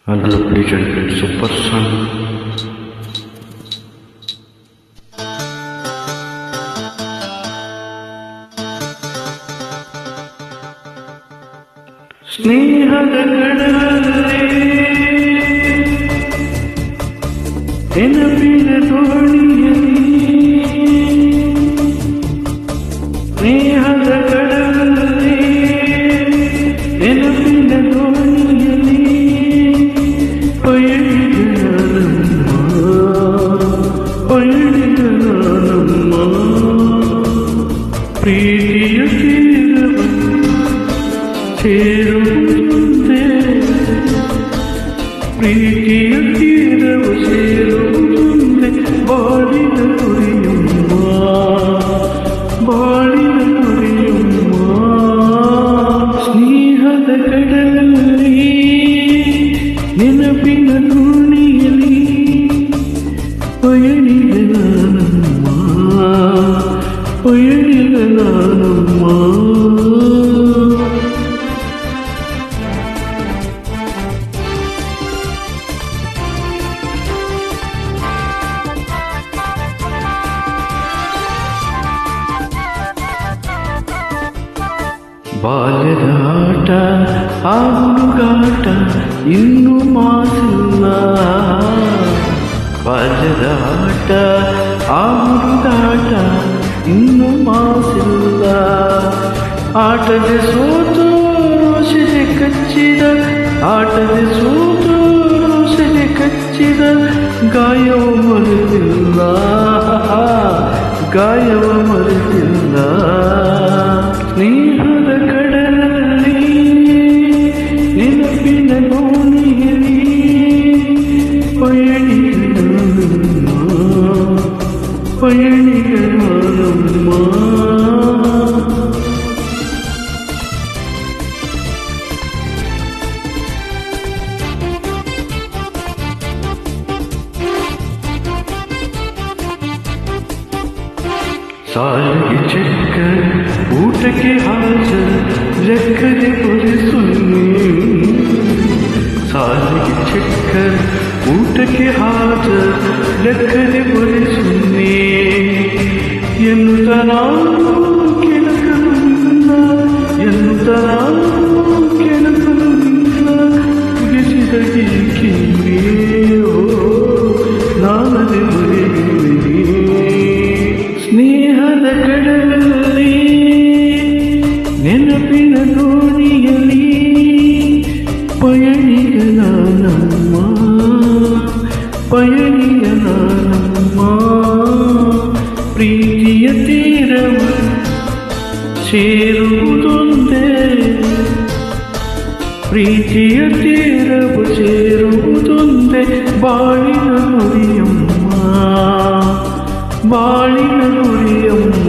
Hello, Legend Super Sun. ಸ್ನೇಹದ ಕಡಲಲ್ಲಿ ನೆನಪಿನ ದೋಣಿಯಲ್ಲಿ ಸ್ನೇಹದ ಕಡಲಲ್ಲಿ ನೆನಪಿನ ದೋಣಿಯಲ್ಲಿ ಪಯಣಿದ ನಮ್ಮ ಪ್ರೀತಿಯ ತೀರವ ಸೇರುವುದೇ ಪ್ರೀತಿಯ ತೀರವು ಸೇರುವುದೇ ಬಾಳಿನ ಗುರಿಯಮ್ಮ ಬಾಳಿನ ಗುರಿಯಮ್ಮ ಸ್ನೇಹದ ಕಡಲಲ್ಲಿ ನೆನಪಿನ ದೋಣಿಯಲ್ಲಿ ಪಯಣಿದ ನಾನಮ್ಮ ಪಯಣಿದ ನಾನಮ್ಮ ಬಾಲ್ಯದ ಆಟ ಆ ಹುಡುಗಾಟ ಇನ್ನೂ ಮಾಸಿಲ್ಲ ಬಾಲ್ಯದ ಆಟ ಆ ಹುಡುಗಾಟ ಇನ್ನೂ ಮಾಸಿಲ್ಲ ಆಟದ ಸೋತು ರೋಷದೆ ಕಚ್ಚಿದ ಆಟದ ಸೋತು ರೋಷದೆ ಕಚ್ಚಿದ ಗಾಯವ ಮರೆತಿಲ್ಲ ಗಾಯವ ಮರೆತಿಲ್ಲ ಸ್ನೇಹದ ಕಡಲಲ್ಲಿ ನೆನಪಿನ ದೋಣಿಯಲ್ಲಿ ಪಯಣಿಗ ನಾನಮ್ಮ ಸಾಲಿಗೆ ಚೆಕ್ಕ ಊಟಕ್ಕೆ ಹಾಜರು ಲೆಕ್ಕದೆ ಬರೆಸುನ್ನಿ ಸಾಲಿಗೆ ಚೆಕ್ಕ ಊಟಕ್ಕೆ ಹಾಜರು ಲೆಕ್ಕದೆ ಬರೆಸುನ್ನಿ ಎನ್ನುತ್ತ ನಾನು ಕೆಳಕಲು ನಿನ್ನ ಎನ್ನುತ್ತ ನಾನು ಕೆಳಕಲು ನಿನ್ನ ಮುಗಿಸಿದ ಕಿವಿಯೇ ನಾನದೆ ಬರೆಯುವೆ ಸ್ನೇಹದ ಕಡಲಲ್ಲಿ ನೆನಪಿನ ದೋಣಿಯಲ್ಲಿ ಪಯಣಿಗ ನಾನಮ್ಮ ಪಯಣಿಗ ನಾನಮ್ಮ ಪ್ರೀತಿಯ ತೀರವ ಸೇರುವುದೊಂದೇ ಪ್ರೀತಿಯ ತೀರವ ಸೇರುವುದೊಂದೇ ಬಾಳಿನ ನುಡಿಯಮ್ಮ ಬಾಳಿನ ಗುರಿಯಮ್ಮ